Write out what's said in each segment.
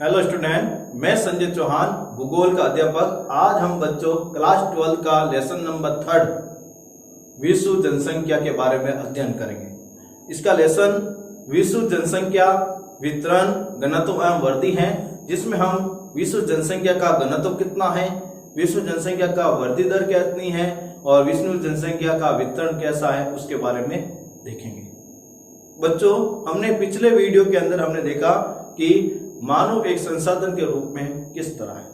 Hello student, मैं संजय चौहान, भूगोल का अध्यापक। आज हम बच्चों क्लास 12 का लेसन नंबर 3 विश्व जनसंख्या के बारे में अध्ययन करेंगे। इसका लेसन विश्व जनसंख्या वितरण, घनत्व एवं वृद्धि है, जिसमें हम विश्व जनसंख्या का घनत्व कितना है, विश्व जनसंख्या का वृद्धि दर कितनी है और विश्व जनसंख्या का वितरण कैसा है उसके बारे में देखेंगे। बच्चों, हमने पिछले वीडियो के अंदर हमने देखा कि मानव एक संसाधन के रूप में किस तरह है।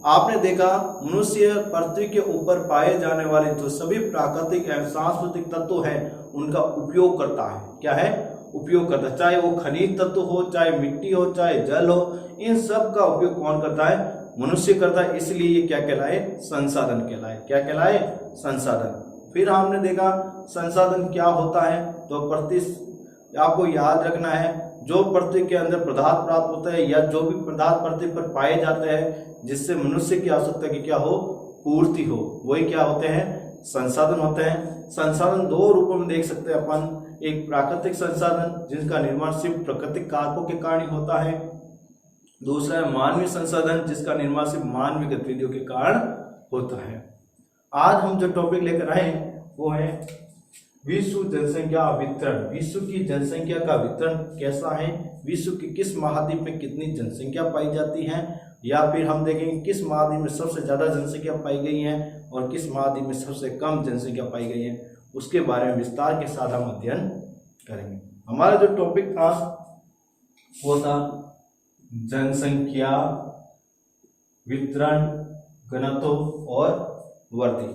आपने देखा मनुष्य पृथ्वी के ऊपर पाए जाने वाले जो सभी प्राकृतिक एवं सांस्कृतिक तत्व हैं उनका उपयोग करता है। क्या है? उपयोग करता है। चाहे वो खनिज तत्व हो, चाहे मिट्टी हो, चाहे जल हो, इन सब का उपयोग कौन करता है? मनुष्य करता है। इसलिए ये क्या कहलाए? संसाधन कहलाए। क्या कहलाए? संसाधन। फिर हमने देखा संसाधन क्या होता है, तो आपको याद रखना है, जो पृथ्वी के अंदर पदार्थ प्राप्त होता है या जो भी पदार्थ पृथ्वी पर पाए जाते हैं जिससे मनुष्य की आवश्यकता की क्या हो? पूर्ति हो, वही क्या होते हैं? संसाधन होते हैं। संसाधन दो रूपों में देख सकते हैं अपन। एक प्राकृतिक संसाधन जिसका निर्माण सिर्फ प्राकृतिक कारकों के कारण ही होता है, दूसरा है मानवीय संसाधन जिसका निर्माण सिर्फ मानवीय गतिविधियों के कारण होता है। आज हम जो टॉपिक लेकर आए वो है विश्व जनसंख्या वितरण। विश्व की जनसंख्या का वितरण कैसा है, विश्व के किस महाद्वीप में कितनी जनसंख्या पाई जाती है, या फिर हम देखेंगे किस महाद्वीप में सबसे ज्यादा जनसंख्या पाई गई है और किस महाद्वीप में सबसे कम जनसंख्या पाई गई है, उसके बारे में विस्तार के साथ हम अध्ययन करेंगे। हमारा जो टॉपिक था वो था जनसंख्या वितरण, घनत्व और वृद्धि।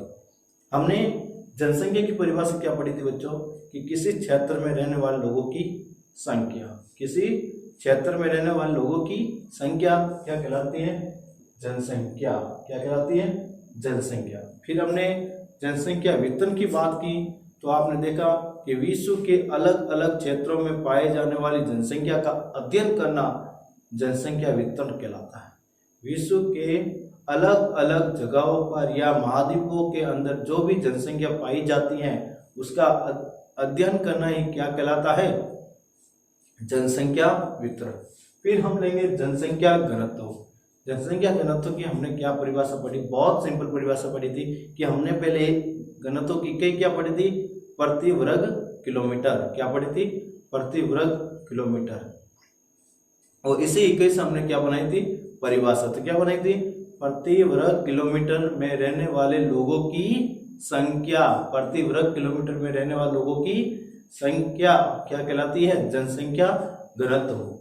हमने जनसंख्या की परिभाषा क्या पढ़ी थी बच्चों? कि किसी क्षेत्र में रहने वाले लोगों की संख्या, किसी क्षेत्र में रहने वाले लोगों की संख्या क्या कहलाती है? जनसंख्या। क्या कहलाती है? जनसंख्या। फिर हमने जनसंख्या वितरण की बात की, तो आपने देखा कि विश्व के अलग अलग क्षेत्रों में पाए जाने वाली जनसंख्या का अध्ययन करना जनसंख्या वितरण कहलाता है। विश्व के अलग अलग जगहों पर या महाद्वीपों के अंदर जो भी जनसंख्या पाई जाती है उसका अध्ययन करना ही क्या कहलाता है? जनसंख्या वितरण। फिर हम लेंगे जनसंख्या घनत्व। जनसंख्या घनत्व की हमने क्या परिभाषा पढ़ी? बहुत सिंपल परिभाषा पढ़ी थी कि हमने पहले घनत्व की कई क्या पढ़ी थी? प्रति वर्ग किलोमीटर। क्या पढ़ी थी? प्रति वर्ग किलोमीटर। और इसी इक्कीस से हमने क्या बनाई थी? परिभाषा। तो क्या बनाई थी? प्रति वर्ग किलोमीटर में रहने वाले लोगों की संख्या, प्रति वर्ग किलोमीटर में रहने वाले लोगों की संख्या क्या कहलाती है? जनसंख्या घनत्व।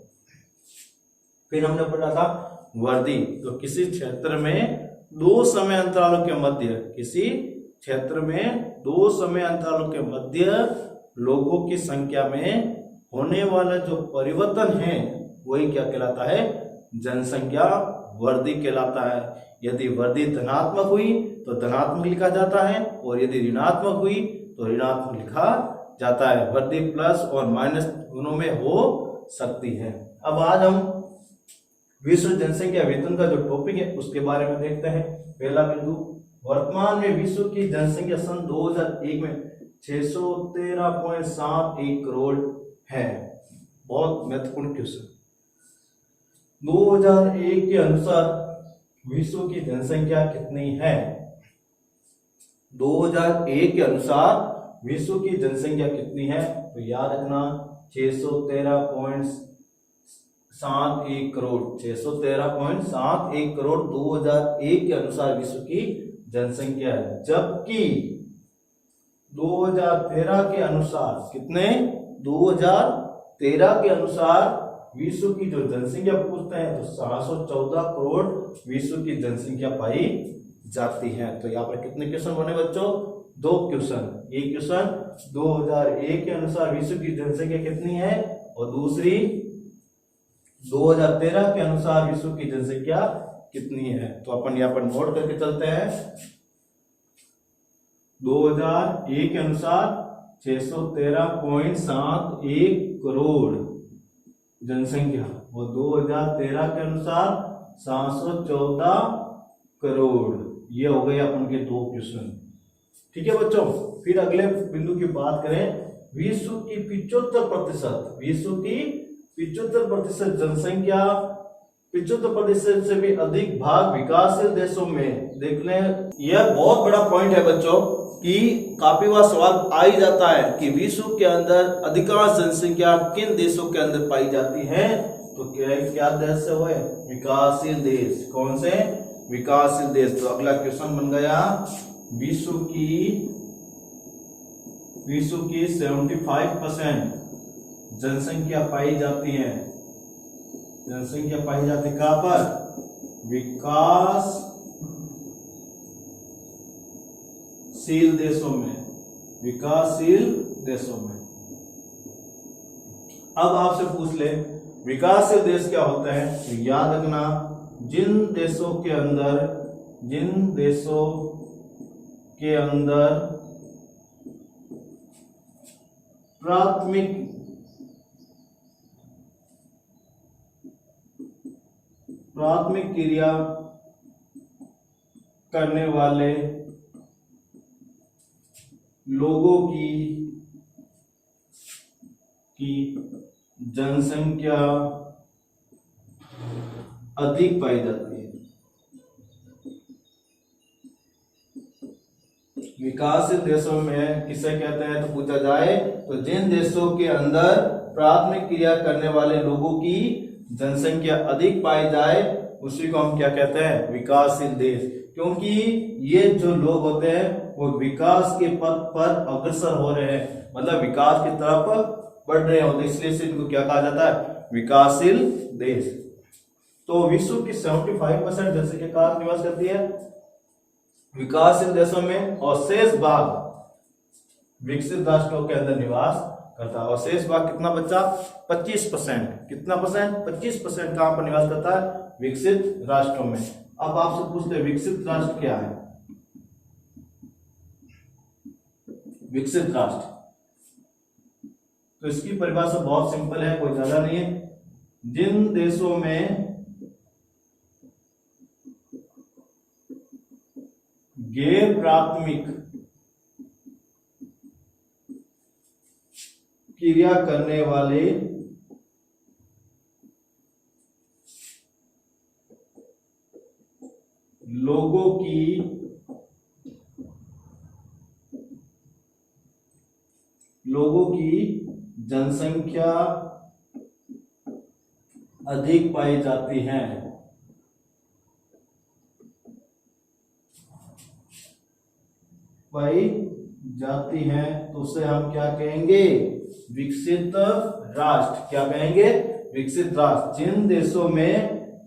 फिर हमने पढ़ा था वृद्धि। तो किसी क्षेत्र में दो समय अंतरालों के मध्य, किसी क्षेत्र में दो समय अंतरालों के मध्य लोगों की संख्या में होने वाला जो परिवर्तन है वही क्या कहलाता है? जनसंख्या वृद्धि कहलाता है। यदि वृद्धि धनात्मक हुई तो धनात्मक लिखा जाता है और यदि ऋणात्मक हुई तो ऋणात्मक लिखा जाता है। वृद्धि प्लस और माइनस दोनों में हो सकती है। अब आज हम विश्व जनसंख्या वितरण का जो टॉपिक है उसके बारे में देखते हैं। पहला बिंदु, वर्तमान में विश्व की जनसंख्या सन 2001 में 613.71 करोड़ है। बहुत महत्वपूर्ण क्वेश्चन। 2001 के अनुसार विश्व की जनसंख्या कितनी है? 2001 के अनुसार विश्व की जनसंख्या कितनी है? तो याद रखना 613.71 करोड़। 613.71 करोड़ 2001 के अनुसार विश्व की जनसंख्या है। जबकि 2013 के अनुसार कितने? 2013 के अनुसार विश्व की जो जनसंख्या पूछते हैं तो 714 करोड़ विश्व की जनसंख्या पाई जाती है। तो यहाँ पर कितने क्वेश्चन बने बच्चों? दो क्वेश्चन। एक क्वेश्चन 2001 के अनुसार विश्व की जनसंख्या कितनी है और दूसरी 2013 के अनुसार विश्व की जनसंख्या कितनी है। तो अपन यहाँ पर नोट करके चलते हैं। 2001 के अनुसार 613.71 करोड़ जनसंख्या और 2013 के अनुसार 714 करोड़। ये हो गए अपन के दो क्वेश्चन। ठीक है बच्चों। फिर अगले बिंदु की बात करें, विश्व की 75% जनसंख्या 75% से भी अधिक भाग विकासशील देशों में। देख लें, यह बहुत बड़ा पॉइंट है बच्चों कि काफी बार सवाल आ ही जाता है कि विश्व के अंदर अधिकांश जनसंख्या किन देशों के अंदर पाई जाती है। तो क्या देश से हुए? विकासशील देश। कौन से? विकासशील देश। तो अगला क्वेश्चन बन गया, विश्व की 75% जनसंख्या पाई जाती है। जनसंख्या पाई जाती है कहां पर? विकासशील देशों में। विकासशील देशों में। अब आपसे पूछ ले विकासशील देश क्या होता है? तो याद रखना, जिन देशों के अंदर प्राथमिक क्रिया करने वाले लोगों की जनसंख्या अधिक पाई जाती है। विकासशील देशों में किसे कहते हैं? तो पूछा जाए तो जिन देशों के अंदर प्राथमिक क्रिया करने वाले लोगों की जनसंख्या अधिक पाई जाए उसी को हम क्या कहते हैं? विकासशील देश। क्योंकि ये जो लोग होते हैं वो विकास के पथ पर अग्रसर हो रहे हैं, मतलब विकास की तरफ बढ़ रहे होते, इसलिए से इनको क्या कहा जाता है? विकासशील देश। तो विश्व की 75% जनसंख्या कहाँ निवास करती है? विकासशील देशों में, और शेष भाग विकसित राष्ट्रों के अंदर निवास करता है। और शेष भाग कितना बच्चा? 25%। कितना परसेंट? 25% कहां पर निवास करता है? विकसित राष्ट्रों में। अब आपसे पूछते हैं विकसित राष्ट्र क्या है? विकसित राष्ट्र, तो इसकी परिभाषा बहुत सिंपल है, कोई ज्यादा नहीं है। जिन देशों में गैर प्राथमिक क्रिया करने वाले लोगों की जनसंख्या अधिक पाई जाती है। तो उसे हम क्या कहेंगे? विकसित राष्ट्र। क्या कहेंगे? विकसित राष्ट्र। जिन देशों में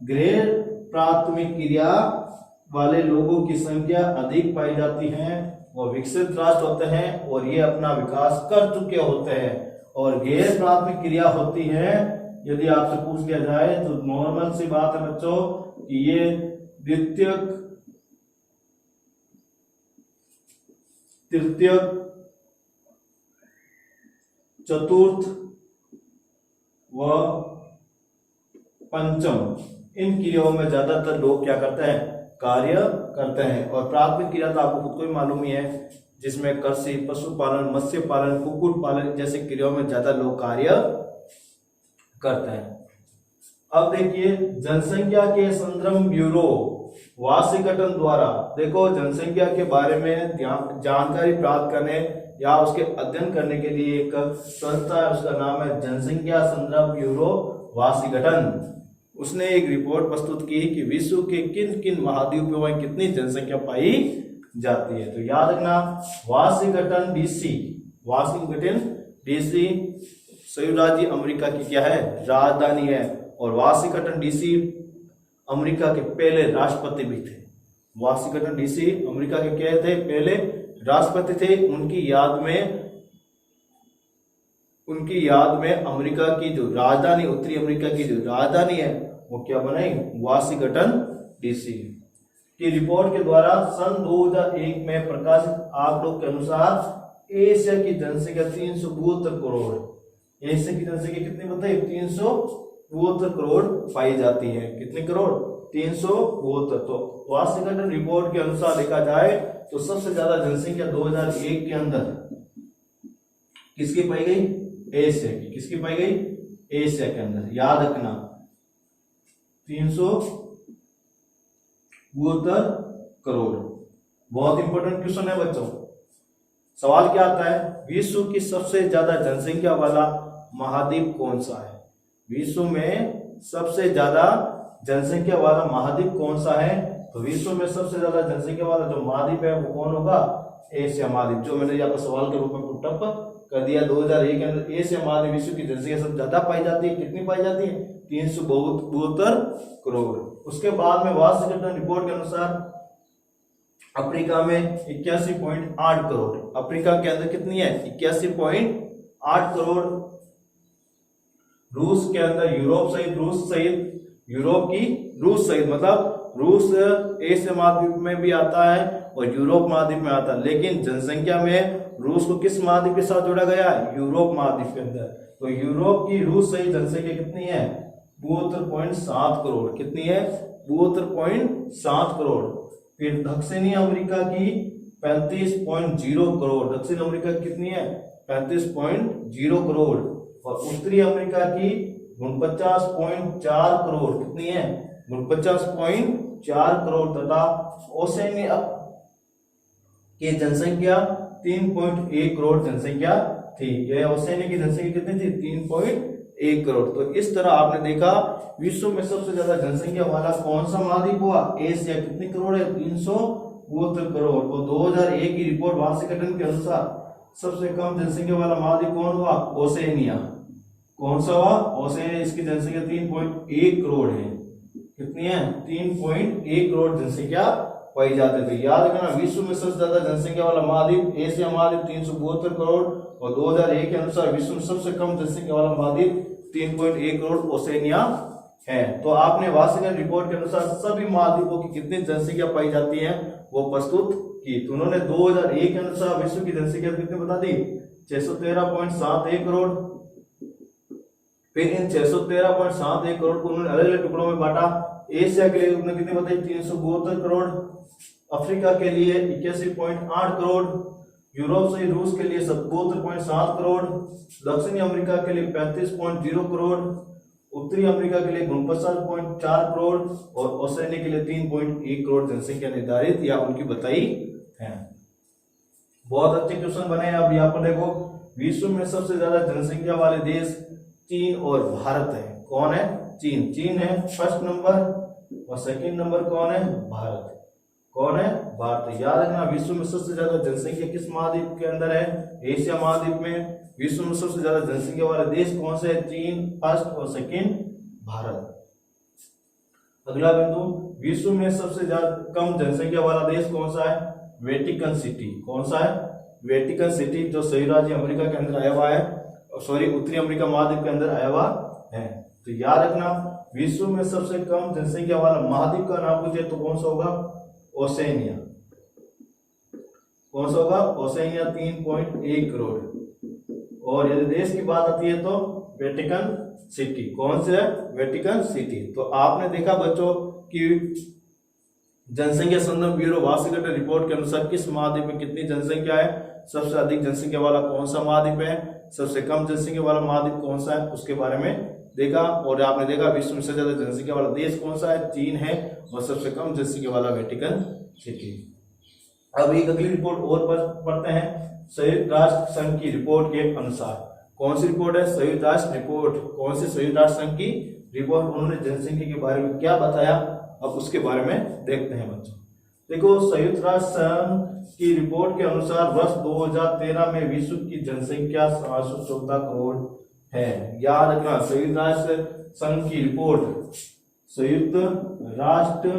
गैर प्राथमिक क्रिया वाले लोगों की संख्या अधिक पाई जाती है वो विकसित राष्ट्र होते हैं, और ये अपना विकास कर चुके होते हैं। और गैर प्राथमिक क्रिया होती है, यदि आपसे पूछ लिया जाए तो नॉर्मल सी बात है बच्चों कि ये द्वितीयक, तृतीयक, चतुर्थ व पंचम, इन क्रियाओं में ज्यादातर लोग क्या करते हैं? कार्य करते हैं। और प्राथमिक क्रिया तो आपको खुद को ही मालूम ही है, जिसमें कृषि, पशुपालन, मत्स्य पालन, कुक्कुट पालन जैसे क्रियाओं में ज्यादा लोग कार्य करते हैं। अब देखिए, जनसंख्या के संदर्भ ब्यूरो वाशिंगटन द्वारा, देखो जनसंख्या के बारे में जानकारी प्राप्त करने या उसके अध्ययन करने के लिए एक संस्था है, उसका नाम है जनसंख्या संदर्भ ब्यूरो वाशिंगटन। उसने एक रिपोर्ट प्रस्तुत की कि विश्व के किन किन महाद्वीपों में कितनी जनसंख्या पाई जाती है। तो याद रखना, वाशिंगटन डीसी संयुक्त राज्य अमेरिका की क्या है? राजधानी है। और वाशिंगटन डीसी अमेरिका के पहले राष्ट्रपति भी थे। वाशिंगटन डीसी अमेरिका के क्या थे? पहले राष्ट्रपति थे। उनकी याद में अमेरिका की जो राजधानी, उत्तरी अमेरिका की जो राजधानी है वो क्या बनाई? Washington DC. की रिपोर्ट के द्वारा सन 2001 में प्रकाशित आंकड़ों के अनुसार एशिया की जनसंख्या 372 करोड़। एशिया की जनसंख्या कितनी बताई? 372 करोड़ पाई जाती है। कितने करोड़? 372। तो वाशिंगटन रिपोर्ट के अनुसार देखा जाए तो सबसे ज्यादा जनसंख्या 2001 के अंदर किसकी पाई गई? एशिया की। किसकी पाई गई? एशिया के अंदर। याद रखना, 372 करोड़। बहुत इंपॉर्टेंट क्वेश्चन है बच्चों। सवाल क्या आता है, विश्व की सबसे ज्यादा जनसंख्या वाला महाद्वीप कौन सा है? विश्व में सबसे ज्यादा जनसंख्या वाला महाद्वीप कौन सा है? तो विश्व में सबसे ज्यादा जनसंख्या वाला जो महाद्वीप है वो कौन होगा? एशिया महाद्वीप। जो मैंने यहाँ पर सवाल के रूप में पुटअप कर दिया 2001 के अंदर, एशिया महाद्वीप विश्व की जनसंख्या सबसे ज्यादा पाई जाती है। कितनी पाई जाती है? 372 करोड़। उसके बाद में वाशिंगटन रिपोर्ट के अनुसार अफ्रीका में 81.8 करोड़। अफ्रीका के अंदर कितनी है? 81.8 करोड़। रूस के अंदर यूरोप सहित मतलब रूस एशिया महाद्वीप में भी आता है और यूरोप महाद्वीप में आता है, लेकिन जनसंख्या में रूस को किस महाद्वीप के साथ जोड़ा गया है? यूरोप महाद्वीप के अंदर। तो यूरोप की रूस सहित जनसंख्या कितनी है? 72.7 करोड़। कितनी है? 72.7 करोड़। फिर दक्षिणी अमेरिका की 35.0 करोड़। दक्षिण अमेरिका कितनी है? 35.0 करोड़। और उत्तरी अमेरिका की 49.4 करोड़। कितनी है? 49.4 करोड़। तथा ओसेनिया की जनसंख्या 3.1 करोड़ जनसंख्या थी। यह ओसेनिया की जनसंख्या कितनी थी? 3.1 करोड़। तो इस तरह आपने देखा विश्व में सबसे ज्यादा जनसंख्या वाला कौन सा महाद्वीप हुआ? एशिया। कितनी करोड़ है? 372 करोड़। और 2001 की रिपोर्ट वाशिंगटन के अनुसार सबसे कम जनसंख्या वाला महाद्वीप कौन हुआ? ओसेनिया। कौन सा हुआ? ओसेनिया। इसकी जनसंख्या 3.1 करोड़ है। कितनी है? 3.1 करोड़ जनसंख्या पाई जाती है। याद रखना, विश्व में सबसे ज्यादा जनसंख्या वाला महाद्वीप एशिया महाद्वीप 372 करोड़ और 2001 के अनुसार विश्व में सबसे कम जनसंख्या वाला महाद्वीप 3.1 करोड़ ओसेनिया है। तो आपने वाशिंगटन रिपोर्ट के अनुसार सभी महाद्वीपों की कितनी जनसंख्या पाई जाती है वो प्रस्तुत की। तो उन्होंने 2001 के अनुसार विश्व की जनसंख्या कितनी बता दी? 613.71 करोड़। फिर इन 613.71 करोड़ को उन्होंने अलग अलग टुकड़ों में बांटा। एशिया के लिए उन्होंने कितनी बताई? 372 करोड़। अफ्रीका के लिए 81.8 करोड़। यूरोप से रूस के लिए 72.7 करोड़। दक्षिणी अमेरिका के लिए 35.0 करोड़। उत्तरी अमेरिका के लिए 49.4 करोड़ और ओसेनिया के लिए 3.1 करोड़ जनसंख्या निर्धारित या उनकी बताई है। बहुत अच्छे क्वेश्चन बने हैं। अब यहाँ पर देखो, विश्व में सबसे ज्यादा जनसंख्या वाले देश चीन और भारत है। कौन है? चीन। चीन है फर्स्ट नंबर और सेकंड नंबर कौन है? भारत। कौन है? भारत। याद रखना, विश्व में सबसे ज्यादा जनसंख्या किस महाद्वीप के अंदर है? एशिया महाद्वीप में। विश्व में सबसे ज्यादा जनसंख्या वाला देश कौन से है? चीन फर्स्ट और सेकंड भारत। अगला बिंदु, विश्व में सबसे ज्यादा कम जनसंख्या वाला देश कौन सा है? Vatican city. कौन सा है? वेटिकन सिटी, जो संयुक्त राज्य अमेरिका के अंदर आया हुआ है, सॉरी उत्तरी अमेरिका महाद्वीप के अंदर आया हुआ है। तो याद रखना, विश्व में सबसे कम जनसंख्या वाला महाद्वीप का नाम पूछे तो कौन सा होगा? ओसेनिया। कौन सा होगा? ओसेनिया 3.1 करोड़। और यदि देश की बात आती है तो वेटिकन सिटी। कौन से है? Vatican city. तो आपने देखा बच्चों कि जनसंख्या संदर्भ ब्यूरो वाशिंगटन रिपोर्ट के अनुसार किस महाद्वीप में कितनी जनसंख्या है, सबसे अधिक जनसंख्या वाला कौन सा महाद्वीप है, सबसे कम जनसंख्या वाला महाद्वीप कौन सा है, उसके बारे में देखा। और आपने देखा विश्व में सबसे ज्यादा जनसंख्या वाला देश कौन सा है? चीन है। और सबसे कम जनसंख्या वाला वेटिकन सिटी। अब एक अगली रिपोर्ट और पढ़ते हैं। संयुक्त राष्ट्र संघ की रिपोर्ट के अनुसार, कौन सी रिपोर्ट है? संयुक्त राष्ट्र रिपोर्ट। कौन सी? संयुक्त राष्ट्र संघ की रिपोर्ट। उन्होंने जनसंख्या के बारे में क्या बताया, अब उसके बारे में देखते हैं बच्चों। देखो, संयुक्त राष्ट्र संघ की रिपोर्ट के अनुसार वर्ष 2013 में विश्व की जनसंख्या 714 करोड़ है। याद रखना, संयुक्त राष्ट्र संघ की रिपोर्ट, संयुक्त राष्ट्र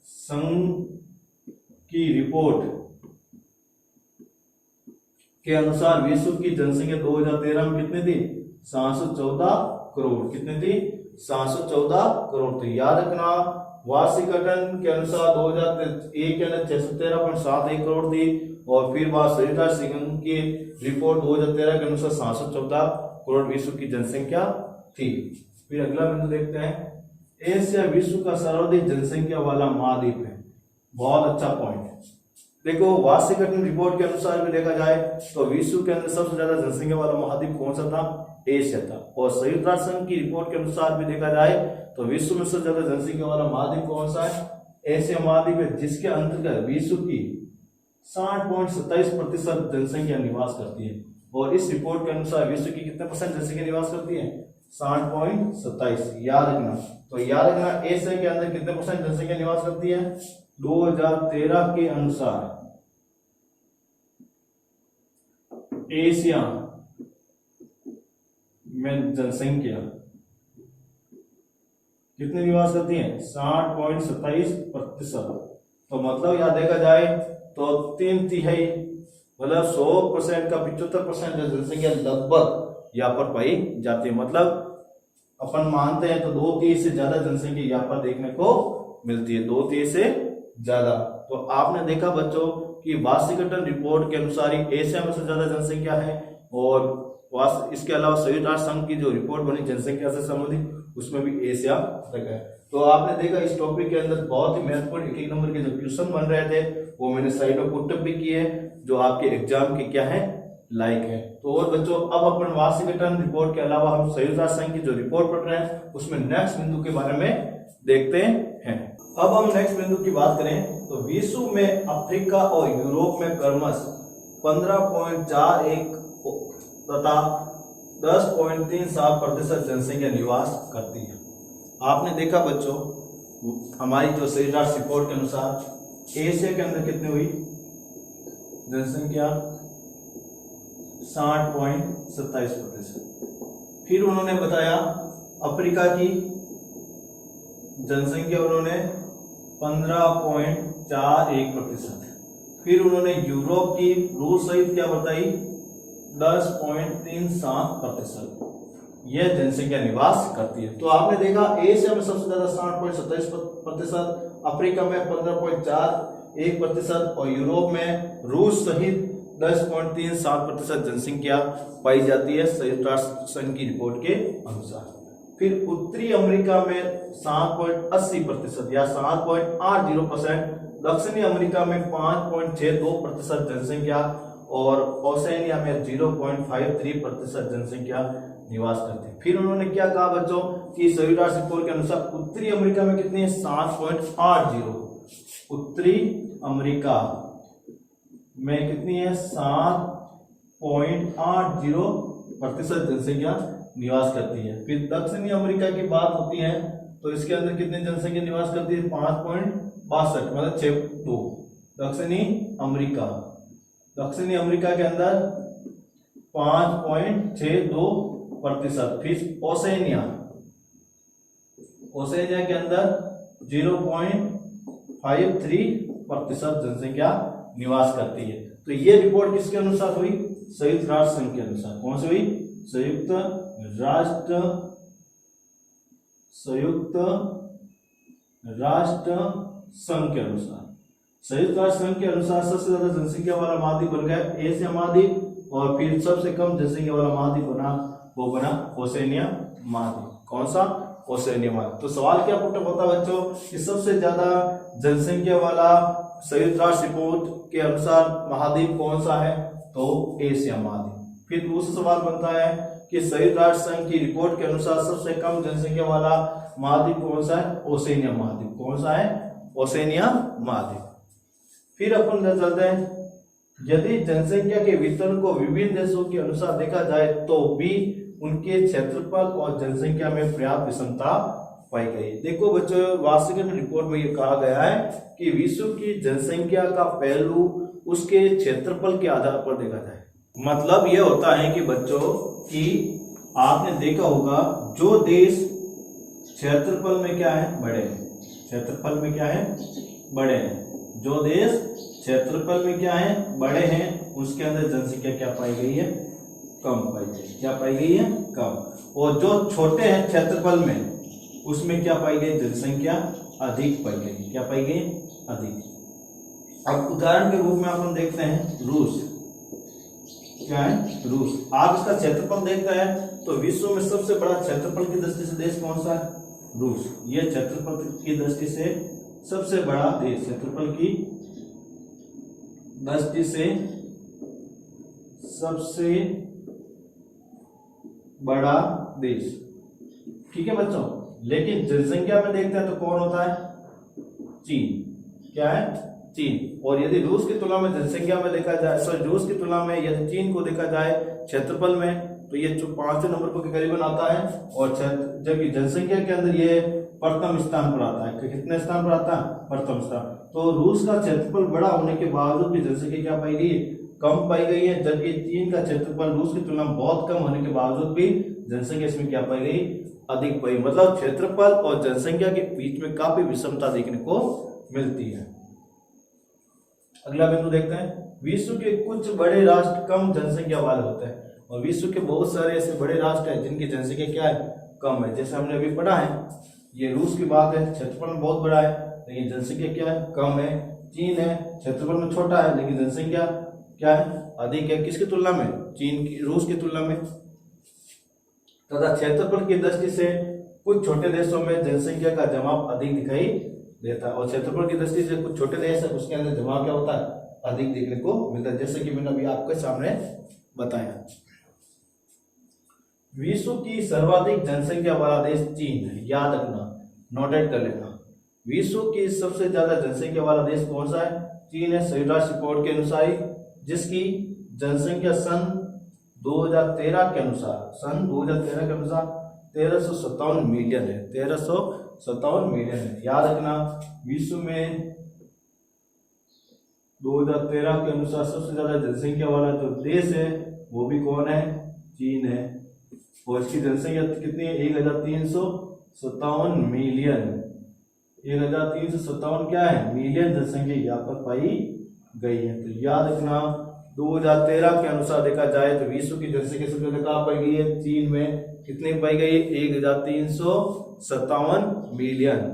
संघ की रिपोर्ट के अनुसार विश्व की जनसंख्या 2013 में कितनी थी? 714 करोड़। कितनी थी? 714 करोड़। तो याद रखना, वाशिंगटन के अनुसार 2001 के अंदर 613.71 करोड़ थी और फिर संयुक्त राष्ट्र संघ की रिपोर्ट 2013 के अनुसार 714 करोड़ विश्व की जनसंख्या थी। फिर अगला बिंदु देखते हैं। एशिया विश्व का सर्वाधिक जनसंख्या वाला महाद्वीप है। बहुत अच्छा पॉइंट। देखो वाशिंगटन रिपोर्ट के अनुसार भी देखा जाए तो विश्व के अंदर सबसे ज्यादा जनसंख्या वाला महाद्वीप कौन सा था? एशिया था। और संयुक्त राष्ट्र संघ की रिपोर्ट के अनुसार भी देखा जाए तो विश्व में सबसे ज्यादा जनसंख्या वाला महाद्वीप कौन सा है? एशिया महाद्वीप है, जिसके अंतर्गत विश्व की 60.27% जनसंख्या निवास करती है। और इस रिपोर्ट के अनुसार विश्व की कितने % जनसंख्या निवास करती है? 60.27। याद रखना। तो याद रखना एशिया के अंदर कितने % जनसंख्या निवास करती है? 2013 के अनुसार एशिया में जनसंख्या कितने निवास करती है? 60.27%। तो मतलब यहां देखा जाए तो 3/3 मतलब 100% का 75% जनसंख्या लगभग यहाँ पर पाई जाती है। मतलब अपन मानते हैं तो 2/3 से ज्यादा जनसंख्या यहाँ पर देखने को मिलती है, 2/3 से ज्यादा। तो आपने देखा बच्चों कि वाशिंगटन रिपोर्ट के अनुसार एशिया में सबसे ज्यादा जनसंख्या है। और इसके अलावा संयुक्त राष्ट्र संघ की जो रिपोर्ट बनी जनसंख्या से संबंधित उसमें भी एशिया तक है। तो आपने देखा इस टॉपिक के अंदर बहुत ही महत्वपूर्ण 1-1 नंबर के जो क्वेश्चन बन रहे थे वो मैंने साइड में पुटअप भी किए, जो आपके एग्जाम के क्या है लाइक है। तो और बच्चों अब अपन वाशिंगटन रिपोर्ट के अलावा हम संयुक्त राष्ट्र संघ की जो रिपोर्ट पढ़ रहे हैं उसमें नेक्स्ट बिंदु के बारे में देखते हैं। अब हम नेक्स्ट बिंदु की बात करें तो विश्व में अफ्रीका और यूरोप में क्रमश 15.41 तथा 10.37% जनसंख्या निवास करती है। आपने देखा बच्चों हमारी जो संयुक्त राष्ट्र रिपोर्ट के अनुसार एशिया के अंदर कितनी हुई जनसंख्या? 60.27%। फिर उन्होंने बताया अफ्रीका की जनसंख्या उन्होंने 15.41%। फिर उन्होंने यूरोप की रूस सहित क्या बताई? 10.37% यह जनसंख्या निवास करती है। तो आपने देखा एशिया में सबसे ज्यादा 60.27%, अफ्रीका में 15.41% और यूरोप में रूस सहित 10.37% जनसंख्या पाई जाती है संयुक्त राष्ट्र संघ की रिपोर्ट के अनुसार। फिर उत्तरी अमेरिका में 7.80% या 7.80%, दक्षिणी अमेरिका में 5.62% जनसंख्या और ओसेनिया में 0.53% जनसंख्या निवास करते हैं। फिर उन्होंने क्या कहा बच्चों कि संयुक्त राष्ट्र रिपोर्ट के अनुसार उत्तरी अमेरिका में कितनी है? 7.80। उत्तरी अमेरिका में कितनी है? 7.80% जनसंख्या निवास करती है। फिर दक्षिणी अमेरिका की बात होती है तो इसके अंदर कितनी जनसंख्या निवास करती है? 5.62 मतलब 62। दक्षिणी अमेरिका के अंदर 5.62%। फिर ओसेनिया के अंदर 0.53% जनसंख्या निवास करती है। तो ये रिपोर्ट किसके अनुसार हुई? संयुक्त राष्ट्र संघ के अनुसार। कौन सी हुई? संयुक्त राष्ट्र संघ के अनुसार। संयुक्त राष्ट्र संघ के अनुसार सबसे ज्यादा जनसंख्या वाला महाद्वीप बन गया एशिया महाद्वीप, और फिर सबसे कम जनसंख्या वाला महाद्वीप बना वो बना ओसेनिया महाद्वीप। कौन सा? ओसेनिया महाद्वीप। तो सवाल क्या पुट होता बच्चों कि सबसे ज्यादा जनसंख्या वाला संयुक्त राष्ट्र रिपोर्ट के अनुसार महाद्वीप कौन सा है? तो एशिया महाद्वीप। फिर दूसरा सवाल बनता है कि संयुक्त राष्ट्र संघ की रिपोर्ट के अनुसार सबसे कम जनसंख्या वाला महाद्वीप कौन सा है? ओसेनिया महाद्वीप। कौन सा है? ओसेनिया महाद्वीप। फिर अपन चलते हैं, यदि जनसंख्या के वितरण को विभिन्न देशों के अनुसार देखा जाए तो भी उनके क्षेत्रफल और जनसंख्या में पर्याप्त विषमता पाई गई। देखो बच्चों वाशिंगटन रिपोर्ट में यह कहा गया है कि विश्व की जनसंख्या का पहलू उसके क्षेत्रफल के आधार पर देखा जाए। मतलब यह होता है कि बच्चों कि आपने देखा होगा जो देश क्षेत्रफल में क्या है? बड़े हैं। क्षेत्रफल में क्या है? बड़े हैं। जो देश क्षेत्रफल में क्या है? बड़े हैं, उसके अंदर जनसंख्या क्या पाई गई है? कम पाई गई। क्या पाई गई है? कम। और जो छोटे हैं क्षेत्रफल में उसमें क्या पाई गई? जनसंख्या अधिक पाई गई। क्या पाई गई? अधिक। अब उदाहरण के रूप में अपन देखते हैं रूस। क्या है? रूस। आप इसका क्षेत्रफल देखते हैं तो विश्व में सबसे बड़ा क्षेत्रफल की दृष्टि से देश कौन सा है? रूस। यह क्षेत्रफल की दृष्टि से सबसे बड़ा देश, क्षेत्रफल की दृष्टि से सबसे बड़ा देश। ठीक है बच्चों, लेकिन जनसंख्या में देखते हैं तो कौन होता है? चीन। क्या है? चीन। और यदि रूस की तुलना में जनसंख्या में देखा जाए, रूस की तुलना में यदि चीन को देखा जाए क्षेत्रफल में, तो ये 5वें नंबर पर करीबन आता है, और जबकि जनसंख्या के अंदर ये प्रथम स्थान पर आता है। कितने स्थान पर आता है? प्रथम स्थान। तो रूस का क्षेत्रफल बड़ा होने के बावजूद भी जनसंख्या क्या पाई गई? कम पाई गई है। जबकि चीन का क्षेत्रफल रूस की तुलना में बहुत कम होने के बावजूद भी जनसंख्या इसमें क्या पाई गई? अधिक पाई। मतलब क्षेत्रफल और जनसंख्या के बीच में काफी विषमता देखने को मिलती है। अगला बिंदु देखते हैं, विश्व के कुछ बड़े राष्ट्र कम जनसंख्या वाले होते हैं, और विश्व के बहुत सारे ऐसे बड़े राष्ट्र हैं जिनकी जनसंख्या क्या है? कम है। जैसे हमने अभी पढ़ा है, ये रूस की बात है, क्षेत्रफल में बहुत बड़ा है लेकिन जनसंख्या क्या है? कम है। चीन है, क्षेत्रफल में छोटा है लेकिन जनसंख्या क्या है? अधिक है। किसकी तुलना में? चीन की, रूस की तुलना में। तथा क्षेत्रफल की दृष्टि से कुछ छोटे देशों में जनसंख्या का जमाव अधिक दिखाई देता है, और क्षेत्रफल की दृष्टि से कुछ छोटे देश है उसके अंदर जमाव क्या होता है? अधिक देखने को मिलता है, जैसे कि मैंने अभी आपके सामने बताया। विश्व की सर्वाधिक जनसंख्या वाला देश चीन है। याद रखना, नोटेट कर लेना। विश्व की सबसे ज्यादा जनसंख्या वाला देश कौन सा है? चीन है, संयुक्त राष्ट्र रिपोर्ट के अनुसार, जिसकी जनसंख्या सन 2013 के अनुसार 1357 मिलियन है। 1357 मिलियन है। याद रखना, विश्व में 2013 के अनुसार सबसे ज्यादा जनसंख्या वाला जो देश है वो भी कौन है? चीन है। और इसकी जनसंख्या कितनी है? 1357 मिलियन। 1357 क्या है? मिलियन जनसंख्या यहाँ पर पाई गई है। तो याद रखना, 2013 के अनुसार देखा जाए तो विश्व की जनसंख्या सबसे ज्यादा कहाँ पाई गई है? चीन में। कितनी पाई गई? 1357 मिलियन।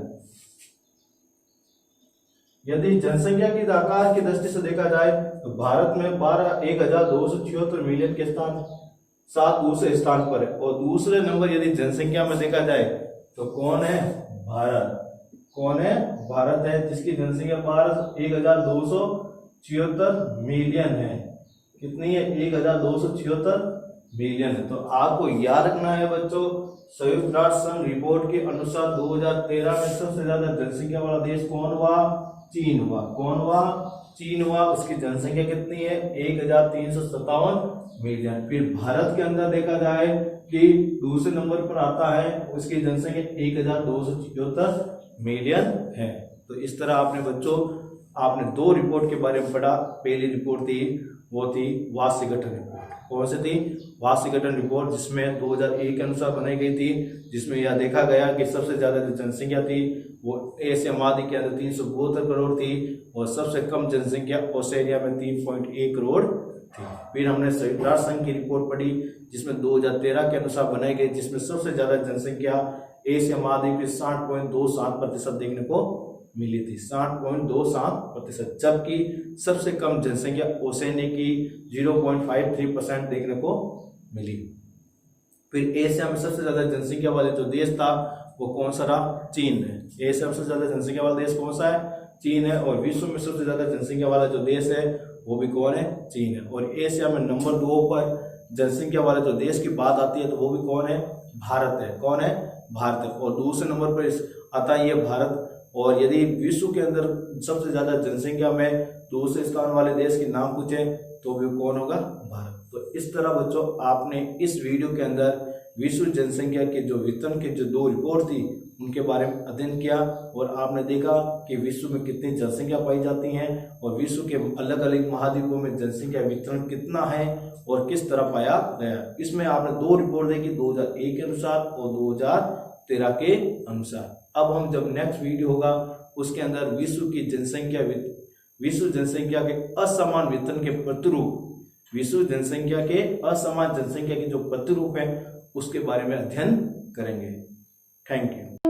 यदि जनसंख्या की आकार की दृष्टि से देखा जाए तो भारत में 12,276 मिलियन के साथ दूसरे स्थान पर है, और दूसरे नंबर यदि जनसंख्या में देखा जाए तो कौन है? भारत। कौन है? भारत है, जिसकी जनसंख्या 12,276 मिलियन है। कितनी है? 1,276 मिलियन है। तो आपको याद रखना है बच्चों, संयुक्त राष्ट्र संघ रिपोर्ट के अनुसार 2013 में सबसे ज्यादा जनसंख्या वाला देश कौन हुआ? चीन हुआ। कौन हुआ? चीन हुआ। उसकी जनसंख्या कितनी है? 1,357 मिलियन। फिर भारत के अंदर देखा जाए कि दूसरे नंबर पर आता है, उसकी जनसंख्या 1,276 मिलियन है। तो इस तरह आपने बच्चों दो रिपोर्ट के बारे में पढ़ा। पहली रिपोर्ट थी वो थी वार्षिक गठन रिपोर्ट। कौन सी थी? वार्षिक गठन रिपोर्ट, जिसमें 2001 के अनुसार बनाई गई थी, जिसमें यह देखा गया कि सबसे ज्यादा जो जनसंख्या थी वो एशिया महाद्वीप के अंदर 372 करोड़ थी, और सबसे कम जनसंख्या ऑस्ट्रेलिया में 3.1 करोड़ थी। फिर हमने संयुक्त राष्ट्र संघ की रिपोर्ट पढ़ी, जिसमें 2013 के अनुसार बनाई गई, जिसमें सबसे ज्यादा जनसंख्या एशिया महाद्वीप में 60.27% देखने को मिली थी। 60.27%, जबकि सबसे कम जनसंख्या ओसेनिया की 0.53% देखने को मिली। फिर एशिया में सबसे ज्यादा जनसंख्या वाले जो देश था वो कौन सा रहा? चीन है। एशिया में सबसे ज्यादा जनसंख्या वाला देश कौन सा है? चीन है। और विश्व में सबसे ज्यादा जनसंख्या वाला जो देश है वो भी कौन है? चीन है। और एशिया में नंबर 2 पर जनसंख्या वाले जो देश की बात आती है तो वो भी कौन है? भारत है। कौन है? भारत है। और दूसरे नंबर पर आता है ये भारत। और यदि विश्व के अंदर सबसे ज्यादा जनसंख्या में दूसरे स्थान वाले देश के नाम पूछे तो भी कौन होगा? भारत। तो इस तरह बच्चों आपने इस वीडियो के अंदर विश्व जनसंख्या के जो वितरण के जो 2 रिपोर्ट थी उनके बारे में अध्ययन किया, और आपने देखा कि विश्व में कितनी जनसंख्या पाई जाती है और विश्व के अलग अलग महाद्वीपों में जनसंख्या वितरण कितना है और किस तरह पाया गया। इसमें आपने 2 रिपोर्ट देखी, 2001 के अनुसार और 2013 के अनुसार। अब हम जब नेक्स्ट वीडियो होगा उसके अंदर विश्व जनसंख्या के असमान वितरण के प्रतिरूप, विश्व जनसंख्या के असमान जनसंख्या के जो प्रतिरूप है उसके बारे में अध्ययन करेंगे। Thank you.